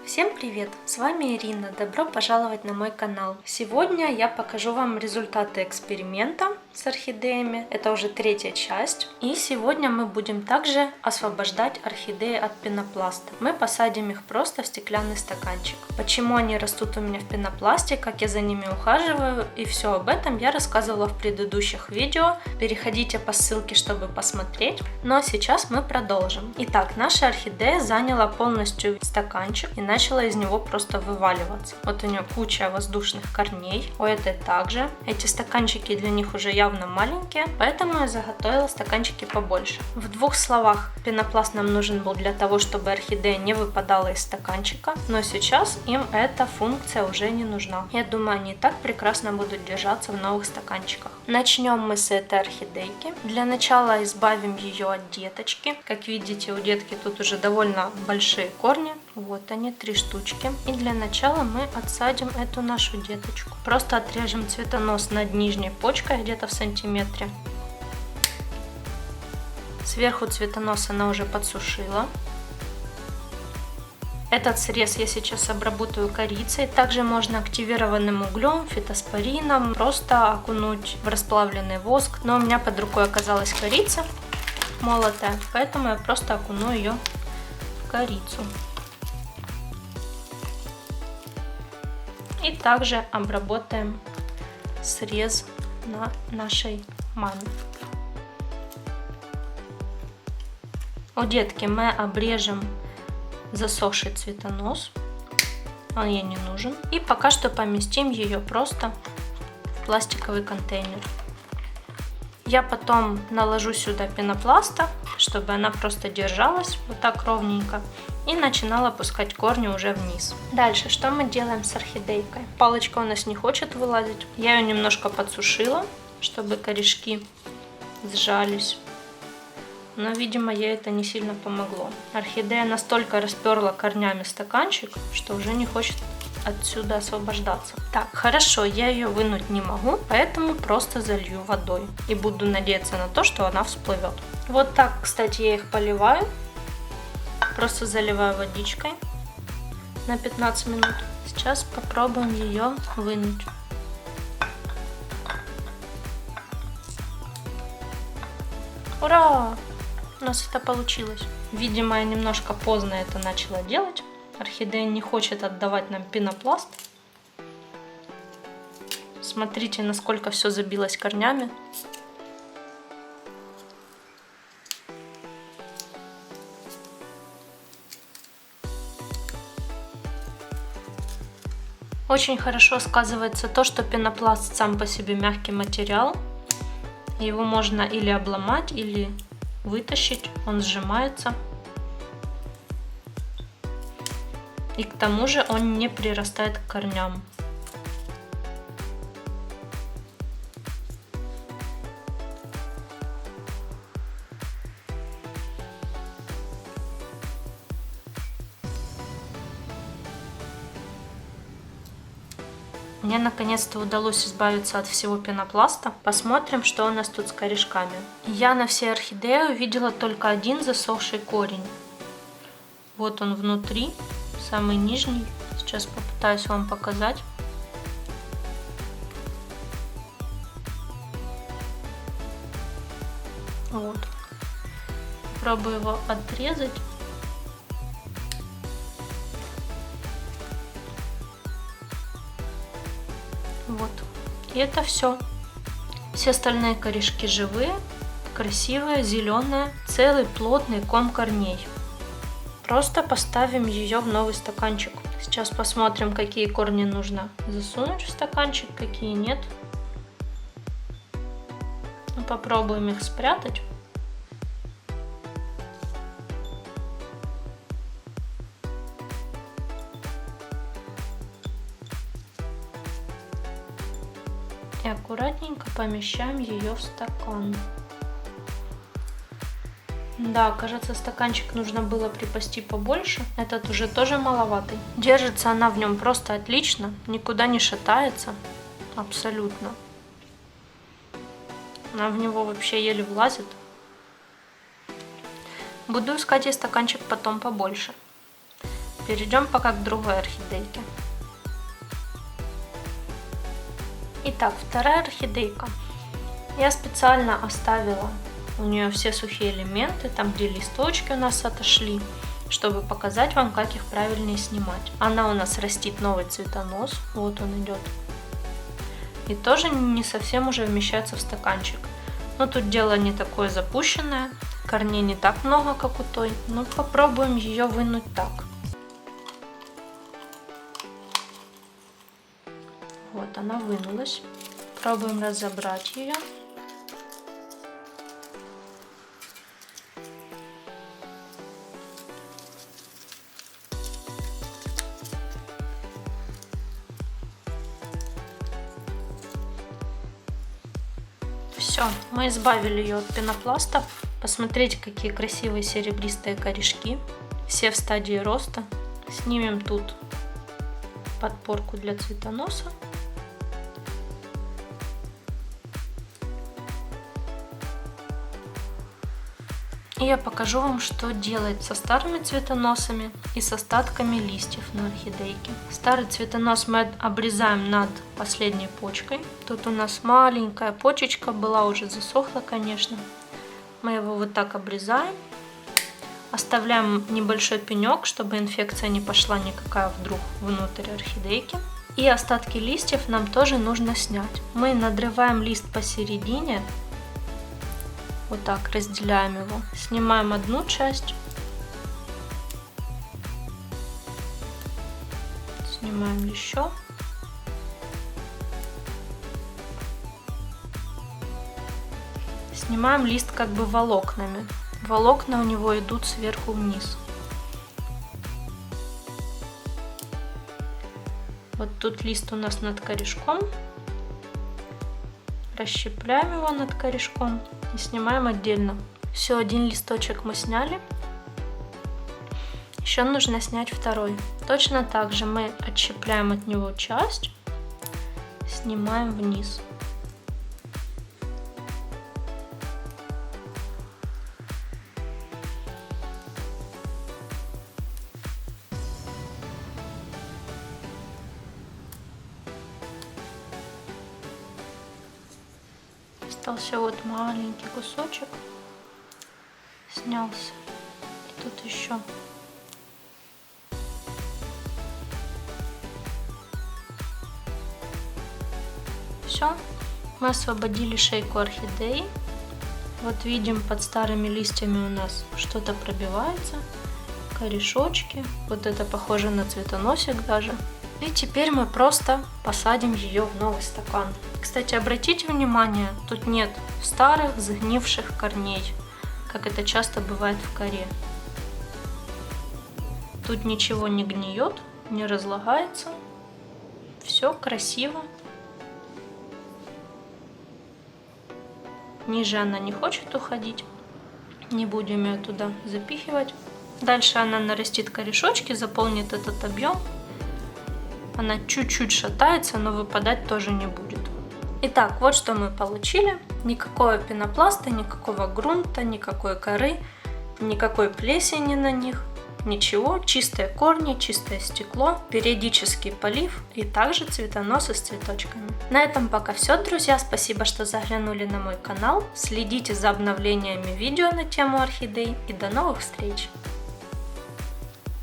Всем привет! С вами Ирина. Добро пожаловать на мой канал. Сегодня я покажу вам результаты эксперимента с орхидеями. Это уже третья часть. И сегодня мы будем также освобождать орхидеи от пенопласта. Мы посадим их просто в стеклянный стаканчик. Почему они растут у меня в пенопласте, как я за ними ухаживаю и все об этом я рассказывала в предыдущих видео. Переходите по ссылке, чтобы посмотреть. Но сейчас мы продолжим. Итак, наша орхидея заняла полностью стаканчик и начала из него просто вываливаться. Вот у нее куча воздушных корней, у этой также. Эти стаканчики для них уже явно маленькие, поэтому я заготовила стаканчики побольше. В двух словах, пенопласт нам нужен был для того, чтобы орхидея не выпадала из стаканчика, но сейчас им эта функция уже не нужна. Я думаю, они и так прекрасно будут держаться в новых стаканчиках. Начнем мы с этой орхидейки. Для начала избавим ее от деточки. Как видите, у детки тут уже довольно большие корни. Вот они, 3 штучки. И для начала мы отсадим эту нашу деточку. Просто отрежем цветонос над нижней почкой где-то в сантиметре. Сверху цветонос она уже подсушила. Этот срез я сейчас обработаю корицей. Также можно активированным углем, фитоспорином, просто окунуть в расплавленный воск. Но у меня под рукой оказалась корица молотая, поэтому я просто окуну ее в корицу. И также обработаем срез на нашей маме. У детки мы обрежем засохший цветонос, он ей не нужен. И пока что поместим ее просто в пластиковый контейнер. Я потом наложу сюда пенопласта, чтобы она просто держалась вот так ровненько и начинала пускать корни уже вниз. Дальше, что мы делаем с орхидейкой? Палочка у нас не хочет вылазить. Я ее немножко подсушила, чтобы корешки сжались. Но, видимо, ей это не сильно помогло. Орхидея настолько расперла корнями стаканчик, что уже не хочет отсюда освобождаться. Так, хорошо, я ее вынуть не могу, поэтому просто залью водой. И буду надеяться на то, что она всплывет. Вот так, кстати, я их поливаю. Просто заливаю водичкой на 15 минут. Сейчас попробуем ее вынуть. Ура! У нас это получилось. Видимо, я немножко поздно это начала делать. Орхидея не хочет отдавать нам пенопласт. Смотрите, насколько все забилось корнями. Очень хорошо сказывается то, что пенопласт сам по себе мягкий материал. Его можно или обломать, или вытащить, он сжимается. И к тому же он не прирастает к корням. Мне наконец-то удалось избавиться от всего пенопласта. Посмотрим, что у нас тут с корешками. Я на всей орхидее увидела только один засохший корень. Вот он внутри, самый нижний. Сейчас попытаюсь вам показать. Вот. Попробую его отрезать. Вот. И это все. Все остальные корешки живые, красивые, зеленые, целый плотный ком корней. Просто поставим ее в новый стаканчик. Сейчас посмотрим, какие корни нужно засунуть в стаканчик, какие нет. Попробуем их спрятать. И аккуратненько помещаем ее в стакан. Да, кажется, стаканчик нужно было припасти побольше. Этот уже тоже маловатый. Держится она в нем просто отлично, никуда не шатается. Абсолютно. Она в него вообще еле влазит. Буду искать ей стаканчик потом побольше. Перейдем пока к другой орхидейке. Итак, вторая орхидейка. Я специально оставила у нее все сухие элементы, там где листочки у нас отошли, чтобы показать вам, как их правильнее снимать. Она у нас растит новый цветонос, вот он идет. И тоже не совсем уже вмещается в стаканчик. Но тут дело не такое запущенное, корней не так много, как у той. Но попробуем ее вынуть так. Вот она вынулась. Пробуем разобрать ее. Все, мы избавили ее от пенопласта. Посмотрите, какие красивые серебристые корешки. Все в стадии роста. Снимем тут подпорку для цветоноса. И я покажу вам, что делать со старыми цветоносами и с остатками листьев на орхидейке. Старый цветонос мы обрезаем над последней почкой. Тут у нас маленькая почечка была, уже засохла, конечно. Мы его вот так обрезаем. Оставляем небольшой пенек, чтобы инфекция не пошла никакая вдруг внутрь орхидейки. И остатки листьев нам тоже нужно снять. Мы надрываем лист посередине. Вот так разделяем его. Снимаем одну часть. Снимаем еще. Снимаем лист как бы волокнами. Волокна у него идут сверху вниз. Вот тут лист у нас над корешком. Расщепляем его над корешком и снимаем отдельно. Все, один листочек мы сняли. Еще нужно снять второй. Точно так же мы отщепляем от него часть, снимаем вниз. Остался вот маленький кусочек, снялся. И тут еще. Все, мы освободили шейку орхидеи. Вот видим, под старыми листьями у нас что-то пробивается, корешочки. Вот это похоже на цветоносик даже. И теперь мы просто посадим ее в новый стакан. Кстати, обратите внимание, тут нет старых сгнивших корней, как это часто бывает в коре. Тут ничего не гниет, не разлагается. Все красиво. Ниже она не хочет уходить. Не будем ее туда запихивать. Дальше она нарастит корешочки, заполнит этот объем. Она чуть-чуть шатается, но выпадать тоже не будет. Итак, вот что мы получили. Никакого пенопласта, никакого грунта, никакой коры, никакой плесени на них. Ничего, чистые корни, чистое стекло, периодический полив и также цветоносы с цветочками. На этом пока все, друзья. Спасибо, что заглянули на мой канал. Следите за обновлениями видео на тему орхидей и до новых встреч!